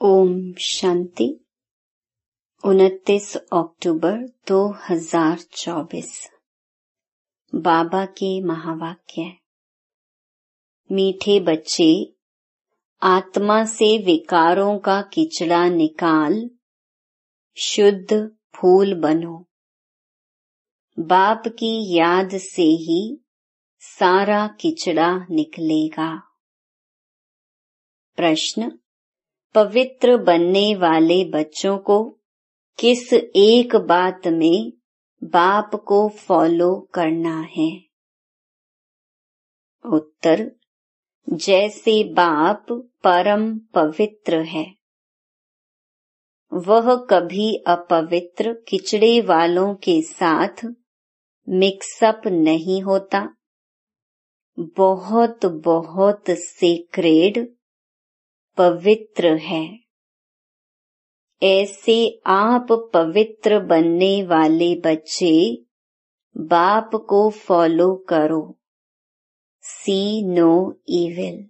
ओम शांति। 29 अक्टूबर 2024। बाबा के महावाक्य। मीठे बच्चे, आत्मा से विकारों का किचड़ा निकाल शुद्ध फूल बनो। बाप की याद से ही सारा किचड़ा निकलेगा। प्रश्न: पवित्र बनने वाले बच्चों को किस एक बात में बाप को फॉलो करना है? उत्तर: जैसे बाप परम पवित्र है, वह कभी अपवित्र किचड़े वालों के साथ मिक्सअप नहीं होता। बहुत बहुत सेक्रेड पवित्र है। ऐसे आप पवित्र बनने वाले बच्चे बाप को फॉलो करो। सी नो इविल।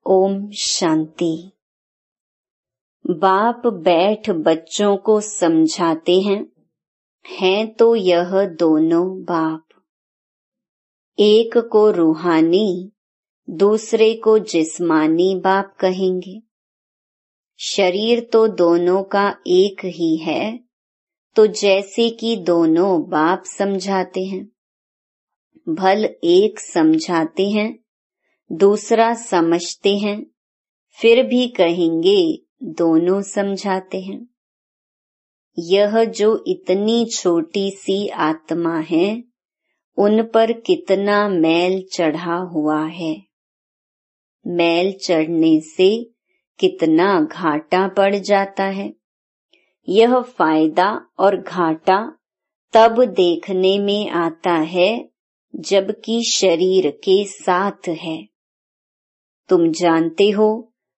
ओम शांति। बाप बैठ बच्चों को समझाते हैं तो यह दोनों बाप, एक को रूहानी दूसरे को जिस्मानी बाप कहेंगे। शरीर तो दोनों का एक ही है, तो जैसे कि दोनों बाप समझाते हैं, भल एक समझाते हैं दूसरा समझते हैं, फिर भी कहेंगे दोनों समझाते हैं। यह जो इतनी छोटी सी आत्मा है, उन पर कितना मैल चढ़ा हुआ है। मैल चढ़ने से कितना घाटा पड़ जाता है। यह फायदा और घाटा तब देखने में आता है जबकि शरीर के साथ है। तुम जानते हो,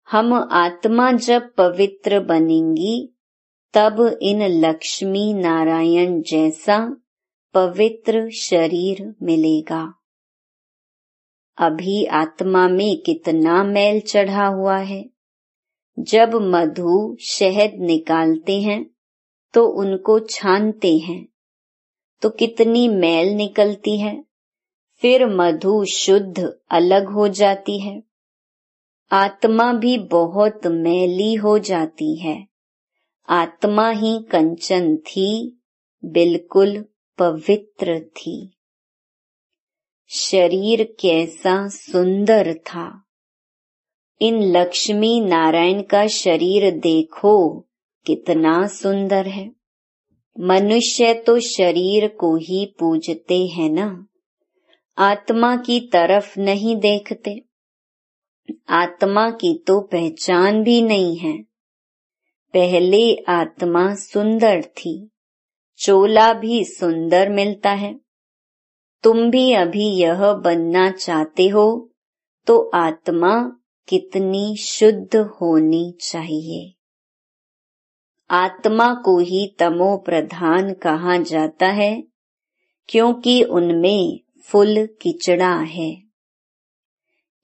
हम आत्मा जब पवित्र बनेंगी तब इन लक्ष्मी नारायण जैसा पवित्र शरीर मिलेगा। अभी आत्मा में कितना मैल चढ़ा हुआ है। जब मधु शहद निकालते हैं तो उनको छानते हैं तो कितनी मैल निकलती है। फिर मधु शुद्ध अलग हो जाती है। आत्मा भी बहुत मैली हो जाती है। आत्मा ही कंचन थी, बिल्कुल पवित्र थी। शरीर कैसा सुंदर था। इन लक्ष्मी नारायण का शरीर देखो कितना सुंदर है। मनुष्य तो शरीर को ही पूजते हैं ना, आत्मा की तरफ नहीं देखते। आत्मा की तो पहचान भी नहीं है। पहले आत्मा सुंदर थी, चोला भी सुंदर मिलता है। तुम भी अभी यह बनना चाहते हो तो आत्मा कितनी शुद्ध होनी चाहिए। आत्मा को ही तमो प्रधान कहा जाता है, क्योंकि उनमें फुल किचड़ा है।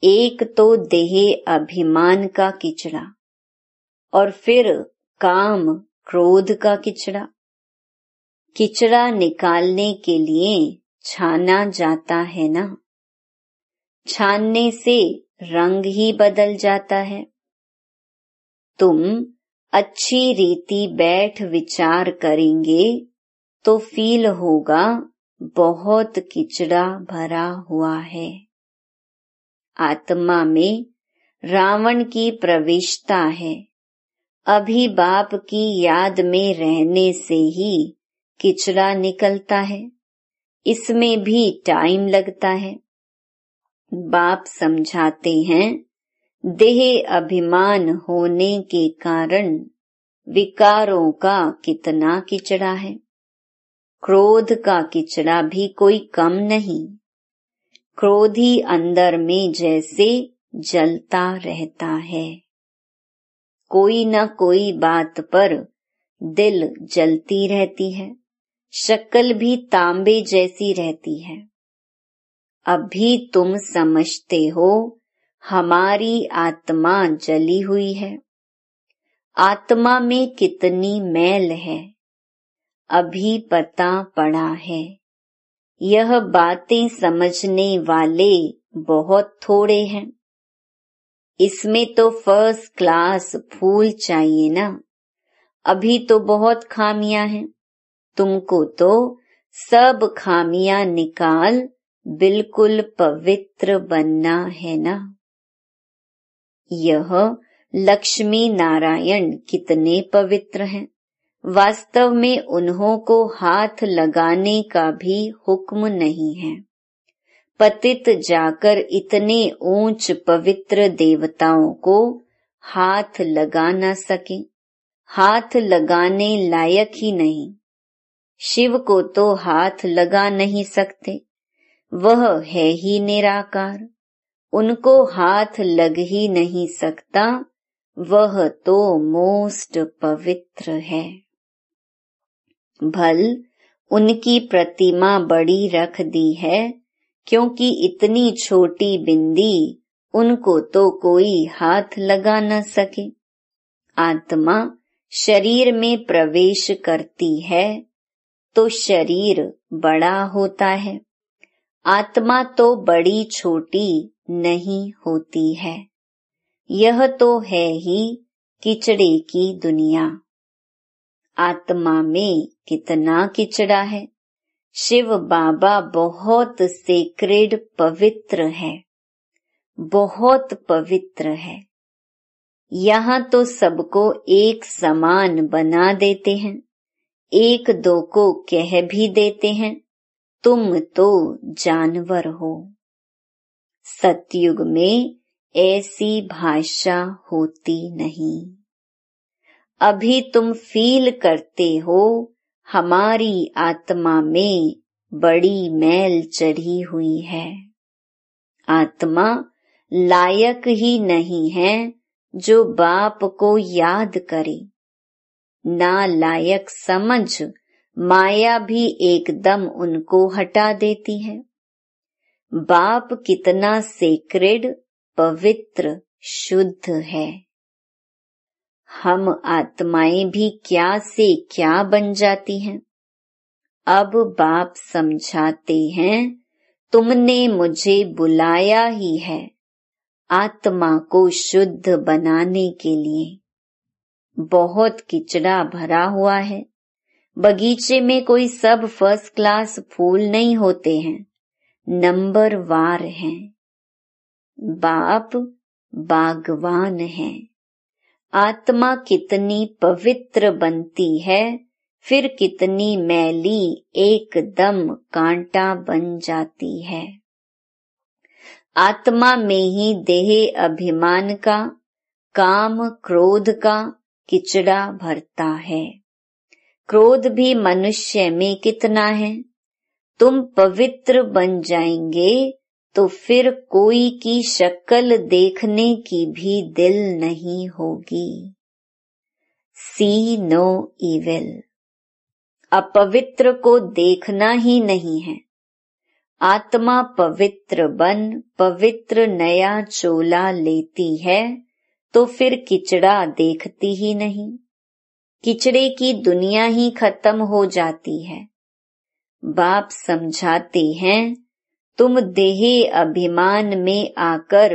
एक तो देह अभिमान का किचड़ा और फिर काम क्रोध का किचड़ा। किचड़ा निकालने के लिए छाना जाता है ना। छानने से रंग ही बदल जाता है। तुम अच्छी रीति बैठ विचार करेंगे तो फील होगा बहुत किचड़ा भरा हुआ है। आत्मा में रावण की प्रविष्टता है। अभी बाप की याद में रहने से ही किचड़ा निकलता है। इसमें भी टाइम लगता है। बाप समझाते हैं, देह अभिमान होने के कारण विकारों का कितना किचड़ा है। क्रोध का किचड़ा भी कोई कम नहीं। क्रोधी अंदर में जैसे जलता रहता है। कोई न कोई बात पर दिल जलती रहती है। शक्ल भी तांबे जैसी रहती है। अभी तुम समझते हो हमारी आत्मा जली हुई है। आत्मा में कितनी मैल है, अभी पता पड़ा है। यह बातें समझने वाले बहुत थोड़े हैं। इसमें तो फर्स्ट क्लास फूल चाहिए ना। अभी तो बहुत खामियां हैं। तुमको तो सब खामियां निकाल बिल्कुल पवित्र बनना है ना। यह लक्ष्मी नारायण कितने पवित्र हैं। वास्तव में उन्हों को हाथ लगाने का भी हुक्म नहीं है। पतित जाकर इतने ऊंच पवित्र देवताओं को हाथ लगा न सके, हाथ लगाने लायक ही नहीं। शिव को तो हाथ लगा नहीं सकते, वह है ही निराकार। उनको हाथ लग ही नहीं सकता, वह तो मोस्ट पवित्र है। भल उनकी प्रतिमा बड़ी रख दी है, क्योंकि इतनी छोटी बिंदी उनको तो कोई हाथ लगा न सके। आत्मा शरीर में प्रवेश करती है तो शरीर बड़ा होता है। आत्मा तो बड़ी छोटी नहीं होती है। यह तो है ही किचड़े की दुनिया। आत्मा में कितना किचड़ा है। शिव बाबा बहुत सेक्रेड पवित्र है, बहुत पवित्र है। यहाँ तो सबको एक समान बना देते हैं, एक दो को कह भी देते हैं तुम तो जानवर हो। सतयुग में ऐसी भाषा होती नहीं। अभी तुम फील करते हो हमारी आत्मा में बड़ी मैल चढ़ी हुई है। आत्मा लायक ही नहीं है जो बाप को याद करे। ना लायक समझ माया भी एकदम उनको हटा देती है। बाप कितना सेक्रेड, पवित्र, शुद्ध है। हम आत्माएं भी क्या से क्या बन जाती हैं। अब बाप समझाते हैं, तुमने मुझे बुलाया ही है आत्मा को शुद्ध बनाने के लिए। बहुत किचड़ा भरा हुआ है। बगीचे में कोई सब फर्स्ट क्लास फूल नहीं होते हैं, नंबर वार हैं। बाप बागवान है। आत्मा कितनी पवित्र बनती है, फिर कितनी मैली एकदम कांटा बन जाती है। आत्मा में ही देह अभिमान का, काम क्रोध का किचड़ा भरता है। क्रोध भी मनुष्य में कितना है। तुम पवित्र बन जाएंगे तो फिर कोई की शक्ल देखने की भी दिल नहीं होगी। सी नो इविल। अपवित्र को देखना ही नहीं है। आत्मा पवित्र बन पवित्र नया चोला लेती है तो फिर किचड़ा देखती ही नहीं। किचड़े की दुनिया ही खत्म हो जाती है। बाप समझाते हैं, तुम देह अभिमान में आकर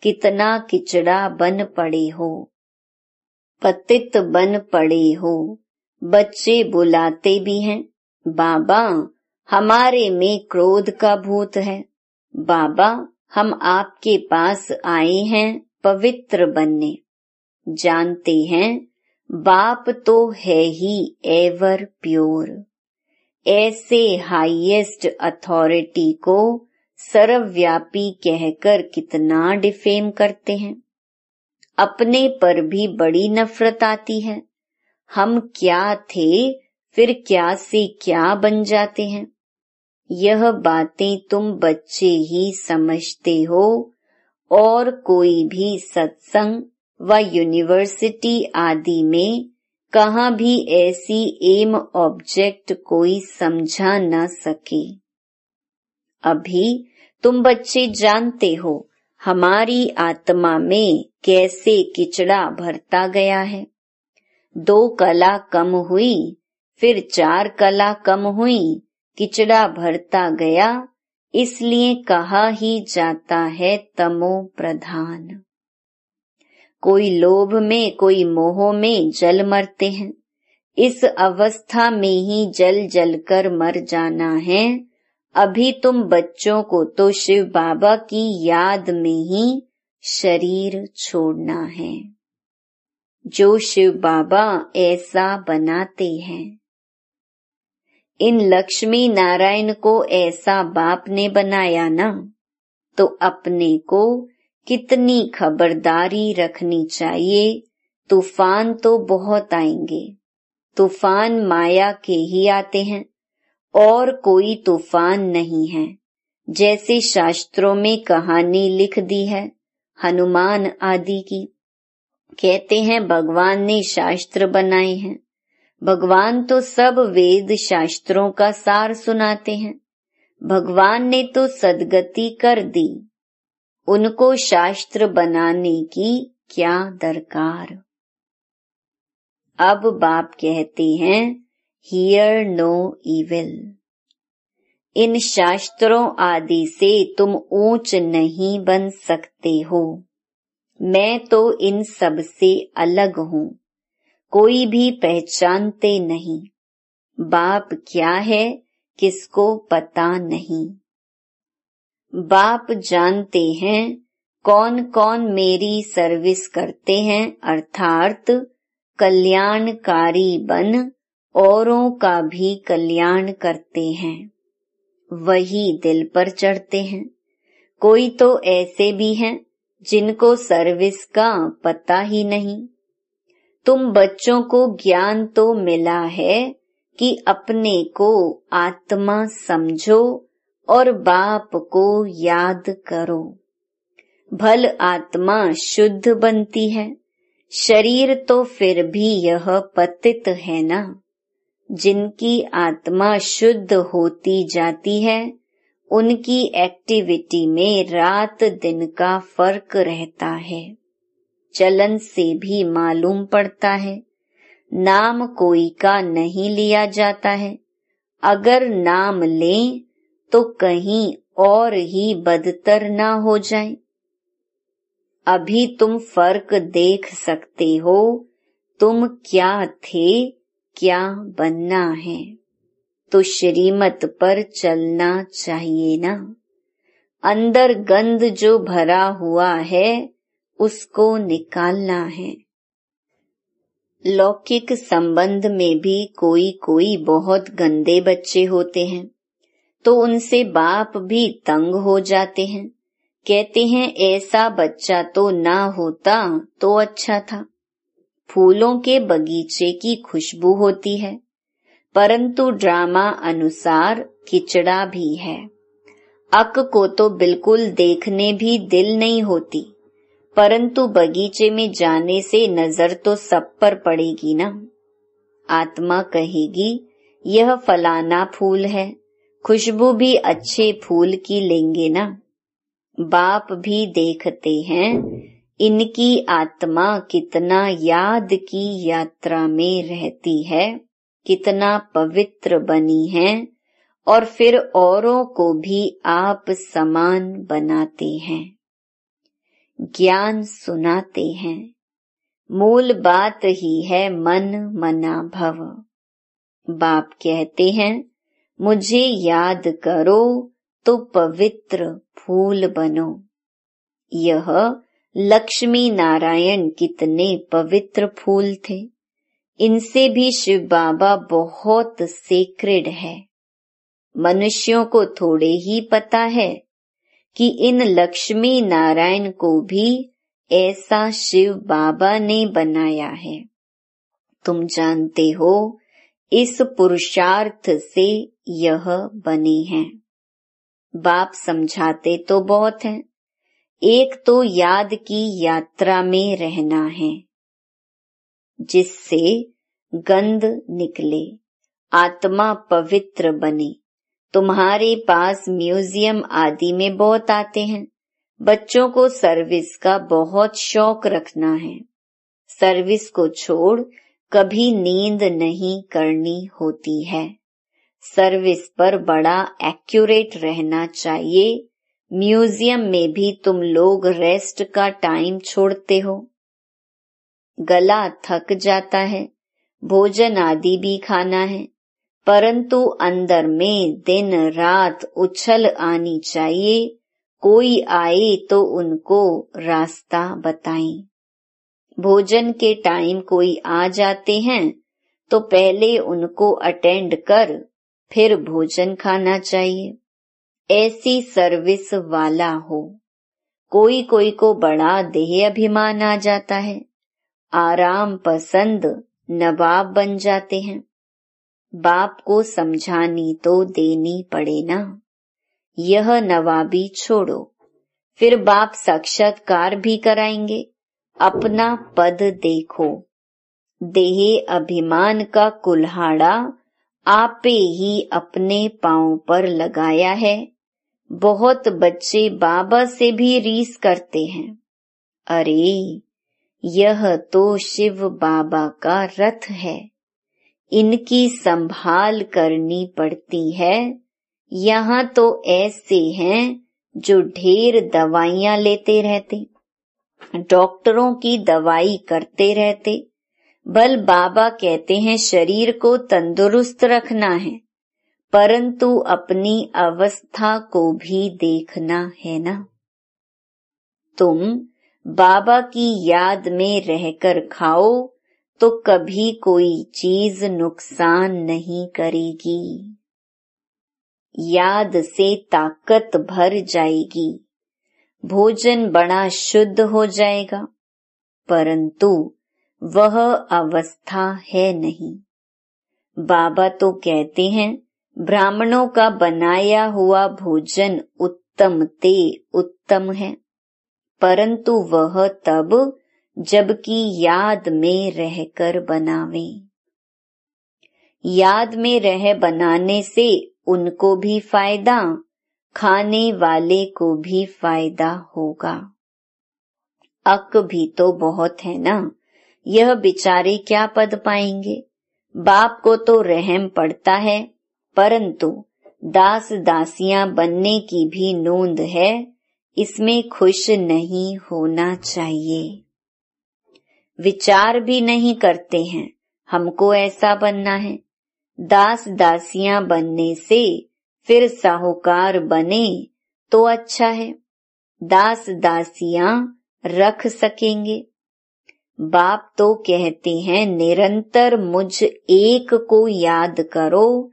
कितना किचड़ा बन पड़े हो, पतित बन पड़े हो। बच्चे बुलाते भी हैं, बाबा हमारे में क्रोध का भूत है। बाबा हम आपके पास आए हैं पवित्र बनने। जानते हैं बाप तो है ही एवर प्योर। ऐसे हाईएस्ट अथॉरिटी को सर्वव्यापी कहकर कितना डिफेम करते हैं। अपने पर भी बड़ी नफरत आती है। हम क्या थे फिर क्या से क्या बन जाते हैं। यह बातें तुम बच्चे ही समझते हो और कोई भी सत्संग व यूनिवर्सिटी आदि में कहाँ भी ऐसी एम ऑब्जेक्ट कोई समझा न सके। अभी तुम बच्चे जानते हो हमारी आत्मा में कैसे किचड़ा भरता गया है। 2 कला कम हुई, फिर 4 कला कम हुई, किचड़ा भरता गया, इसलिए कहा ही जाता है तमो प्रधान। कोई लोभ में, कोई मोह में जल मरते हैं। इस अवस्था में ही जल जल कर मर जाना है। अभी तुम बच्चों को तो शिव बाबा की याद में ही शरीर छोड़ना है, जो शिव बाबा ऐसा बनाते हैं। इन लक्ष्मी नारायण को ऐसा बाप ने बनाया ना, तो अपने को कितनी खबरदारी रखनी चाहिए। तूफान तो बहुत आएंगे, तूफान माया के ही आते हैं, और कोई तूफान नहीं है। जैसे शास्त्रों में कहानी लिख दी है हनुमान आदि की, कहते हैं भगवान ने शास्त्र बनाए हैं। भगवान तो सब वेद शास्त्रों का सार सुनाते हैं। भगवान ने तो सद्गति कर दी, उनको शास्त्र बनाने की क्या दरकार। अब बाप कहते हैं हियर नो इविल। इन शास्त्रों आदि से तुम ऊंच नहीं बन सकते हो। मैं तो इन सब से अलग हूँ, कोई भी पहचानते नहीं। बाप क्या है किसको पता नहीं। बाप जानते हैं कौन कौन मेरी सर्विस करते हैं, अर्थात कल्याणकारी बन औरों का भी कल्याण करते हैं, वही दिल पर चढ़ते हैं। कोई तो ऐसे भी हैं जिनको सर्विस का पता ही नहीं। तुम बच्चों को ज्ञान तो मिला है कि अपने को आत्मा समझो और बाप को याद करो। भल आत्मा शुद्ध बनती है, शरीर तो फिर भी यह पतित है ना। जिनकी आत्मा शुद्ध होती जाती है, उनकी एक्टिविटी में रात दिन का फर्क रहता है। चलन से भी मालूम पड़ता है। नाम कोई का नहीं लिया जाता है। अगर नाम लें तो कहीं और ही बदतर ना हो जाए। अभी तुम फर्क देख सकते हो, तुम क्या थे, क्या बनना है, तो श्रीमत पर चलना चाहिए ना। अंदर गंद जो भरा हुआ है उसको निकालना है। लौकिक संबंध में भी कोई कोई बहुत गंदे बच्चे होते हैं, तो उनसे बाप भी तंग हो जाते हैं। कहते हैं ऐसा बच्चा तो ना होता तो अच्छा था। फूलों के बगीचे की खुशबू होती है, परंतु ड्रामा अनुसार किचड़ा भी है। अक को तो बिल्कुल देखने भी दिल नहीं होती, परंतु बगीचे में जाने से नजर तो सब पर पड़ेगी ना। आत्मा कहेगी यह फलाना फूल है, खुशबू भी अच्छे फूल की लेंगे ना। बाप भी देखते हैं इनकी आत्मा कितना याद की यात्रा में रहती है, कितना पवित्र बनी है, और फिर औरों को भी आप समान बनाते हैं, ज्ञान सुनाते हैं। मूल बात ही है मन मना भव। बाप कहते हैं मुझे याद करो तो पवित्र फूल बनो। यह लक्ष्मी नारायण कितने पवित्र फूल थे। इनसे भी शिव बाबा बहुत सेक्रेड है। मनुष्यों को थोड़े ही पता है कि इन लक्ष्मी नारायण को भी ऐसा शिव बाबा ने बनाया है। तुम जानते हो इस पुरुषार्थ से यह बने हैं। बाप समझाते तो बहुत हैं। एक तो याद की यात्रा में रहना है, जिससे गंध निकले, आत्मा पवित्र बने। तुम्हारे पास म्यूजियम आदि में बहुत आते हैं। बच्चों को सर्विस का बहुत शौक रखना है। सर्विस को छोड़ कभी नींद नहीं करनी होती है। सर्विस पर बड़ा एक्यूरेट रहना चाहिए। म्यूजियम में भी तुम लोग रेस्ट का टाइम छोड़ते हो। गला थक जाता है, भोजन आदि भी खाना है, परंतु अंदर में दिन रात उछल आनी चाहिए। कोई आए तो उनको रास्ता बताएं। भोजन के टाइम कोई आ जाते हैं तो पहले उनको अटेंड कर फिर भोजन खाना चाहिए। ऐसी सर्विस वाला हो। कोई कोई को बड़ा देह अभिमान आ जाता है, आराम पसंद नवाब बन जाते हैं। बाप को समझानी तो देनी पड़े ना। यह नवाबी छोड़ो, फिर बाप साक्षात्कार भी कराएंगे। अपना पद देखो। देह अभिमान का कुल्हाड़ा आपे ही अपने पांव पर लगाया है। बहुत बच्चे बाबा से भी रीस करते हैं। अरे, यह तो शिव बाबा का रथ है, इनकी संभाल करनी पड़ती है। यहाँ तो ऐसे हैं जो ढेर दवाइयां लेते रहते, डॉक्टरों की दवाई करते रहते। बल बाबा कहते हैं शरीर को तंदुरुस्त रखना है, परंतु अपनी अवस्था को भी देखना है ना। तुम बाबा की याद में रहकर खाओ तो कभी कोई चीज नुकसान नहीं करेगी। याद से ताकत भर जाएगी, भोजन बड़ा शुद्ध हो जाएगा, परंतु वह अवस्था है नहीं। बाबा तो कहते हैं ब्राह्मणों का बनाया हुआ भोजन उत्तम ते उत्तम है, परंतु वह तब जबकि याद में रहकर बनावे। याद में रह बनाने से उनको भी फायदा, खाने वाले को भी फायदा होगा। अक भी तो बहुत है ना, यह बेचारे क्या पद पाएंगे। बाप को तो रहम पड़ता है, परंतु दास दासियां बनने की भी नोंद है, इसमें खुश नहीं होना चाहिए। विचार भी नहीं करते हैं हमको ऐसा बनना है। दास दासियां बनने से फिर साहूकार बने तो अच्छा है, दास दासियां रख सकेंगे। बाप तो कहते हैं निरंतर मुझ एक को याद करो,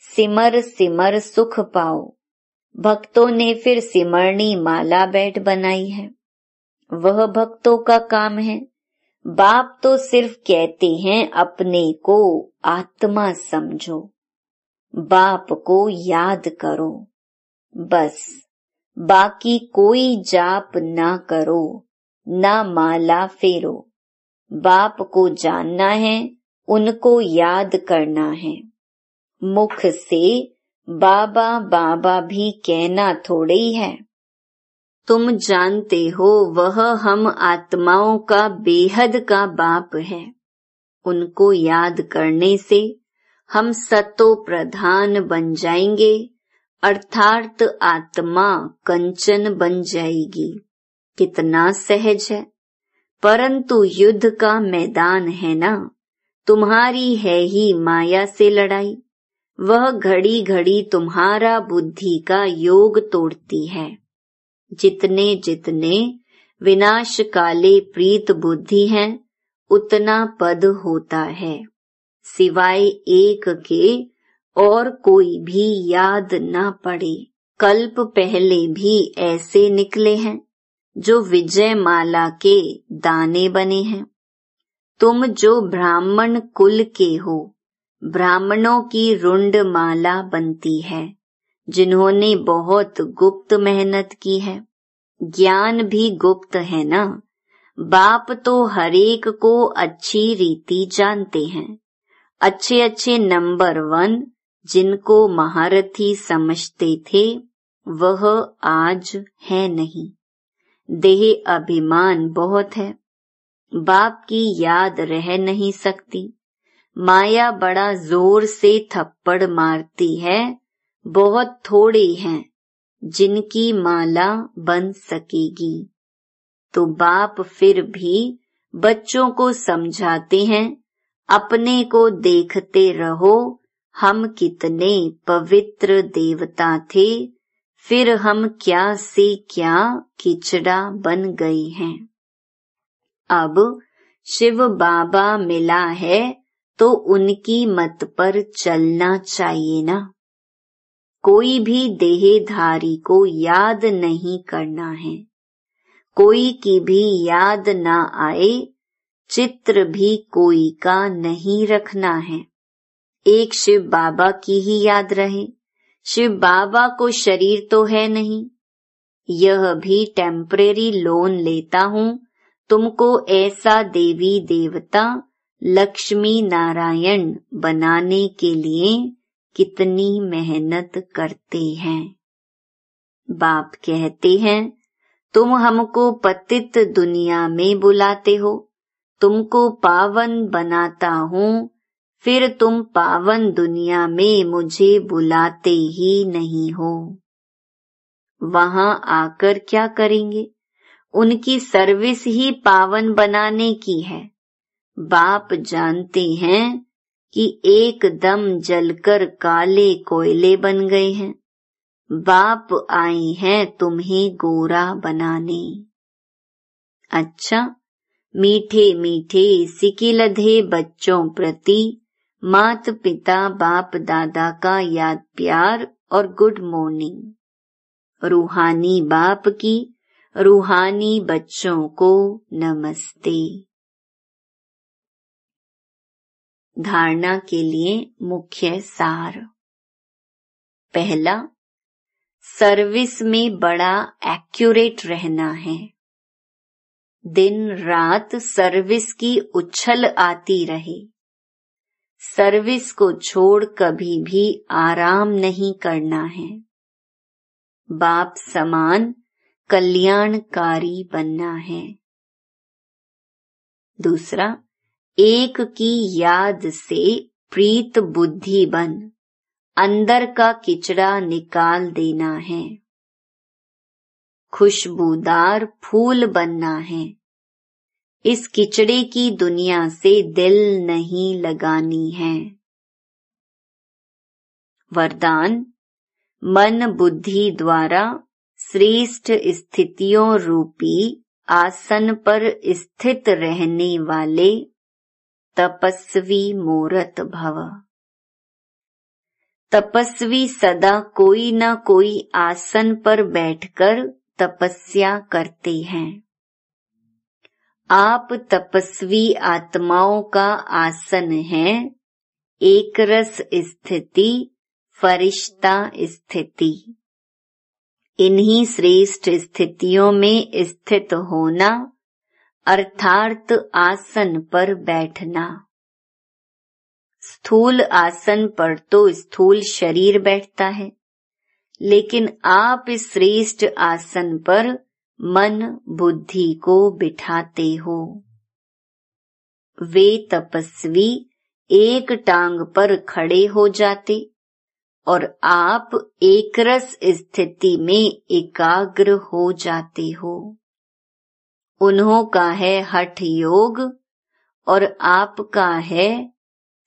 सिमर सिमर सुख पाओ। भक्तों ने फिर सिमरनी माला बैठ बनाई है, वह भक्तों का काम है। बाप तो सिर्फ कहते हैं अपने को आत्मा समझो, बाप को याद करो, बस। बाकी कोई जाप ना करो, ना माला फेरो। बाप को जानना है, उनको याद करना है। मुख से बाबा बाबा भी कहना थोड़े ही है। तुम जानते हो वह हम आत्माओं का बेहद का बाप है। उनको याद करने से हम सतो प्रधान बन जाएंगे, अर्थात आत्मा कंचन बन जाएगी। कितना सहज है, परंतु युद्ध का मैदान है ना। तुम्हारी है ही माया से लड़ाई, वह घड़ी घड़ी तुम्हारा बुद्धि का योग तोड़ती है। जितने जितने विनाश काले प्रीत बुद्धि हैं, उतना पद होता है। सिवाय एक के और कोई भी याद न पड़े। कल्प पहले भी ऐसे निकले हैं जो विजय माला के दाने बने हैं। तुम जो ब्राह्मण कुल के हो, ब्राह्मणों की रुंड माला बनती है, जिन्होंने बहुत गुप्त मेहनत की है। ज्ञान भी गुप्त है ना। बाप तो हरेक को अच्छी रीति जानते हैं। अच्छे अच्छे नंबर 1 जिनको महारथी समझते थे, वह आज है नहीं। देह अभिमान बहुत है, बाप की याद रह नहीं सकती। माया बड़ा जोर से थप्पड़ मारती है, बहुत थोड़े हैं जिनकी माला बन सकेगी। तो बाप फिर भी बच्चों को समझाते हैं, अपने को देखते रहो, हम कितने पवित्र देवता थे, फिर हम क्या से क्या किचड़ा बन गए हैं। अब शिव बाबा मिला है तो उनकी मत पर चलना चाहिए ना। कोई भी देहधारी को याद नहीं करना है, कोई की भी याद ना आए, चित्र भी कोई का नहीं रखना है, एक शिव बाबा की ही याद रहे। शिव बाबा को शरीर तो है नहीं, यह भी टेम्परेरी लोन लेता हूँ, तुमको ऐसा देवी देवता लक्ष्मी नारायण बनाने के लिए कितनी मेहनत करते हैं। बाप कहते हैं, तुम हमको पतित दुनिया में बुलाते हो, तुमको पावन बनाता हूँ, फिर तुम पावन दुनिया में मुझे बुलाते ही नहीं हो। वहां आकर क्या करेंगे? उनकी सर्विस ही पावन बनाने की है। बाप जानते हैं कि एकदम जलकर काले कोयले बन गए हैं। बाप आए हैं तुम्हें गोरा बनाने। अच्छा, मीठे मीठे सिकिलधे बच्चों प्रति मात पिता बाप दादा का याद प्यार और गुड मॉर्निंग। रूहानी बाप की रूहानी बच्चों को नमस्ते। धारणा के लिए मुख्य सार। पहला, सर्विस में बड़ा एक्यूरेट रहना है। दिन रात सर्विस की उछल आती रहे। सर्विस को छोड़ कभी भी आराम नहीं करना है। बाप समान कल्याणकारी बनना है। दूसरा, एक की याद से प्रीत बुद्धि बन अंदर का किचड़ा निकाल देना है। खुशबूदार फूल बनना है। इस किचड़े की दुनिया से दिल नहीं लगानी है। वरदान, मन बुद्धि द्वारा श्रेष्ठ स्थितियों रूपी आसन पर स्थित रहने वाले तपस्वी मूर्त भव। तपस्वी सदा कोई न कोई आसन पर बैठकर तपस्या करते हैं। आप तपस्वी आत्माओं का आसन है, एकरस स्थिति, फरिश्ता स्थिति। इन्हीं श्रेष्ठ स्थितियों में स्थित होना अर्थात आसन पर बैठना। स्थूल आसन पर तो स्थूल शरीर बैठता है, लेकिन आप इस श्रेष्ठ आसन पर मन बुद्धि को बिठाते हो। वे तपस्वी एक टांग पर खड़े हो जाते और आप एकरस स्थिति में एकाग्र हो जाते हो। उन्हों का है हठ योग और आपका है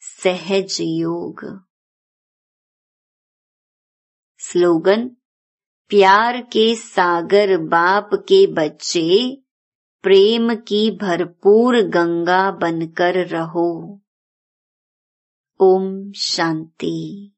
सहज योग। स्लोगन, प्यार के सागर बाप के बच्चे, प्रेम की भरपूर गंगा बनकर रहो। ओम शांति।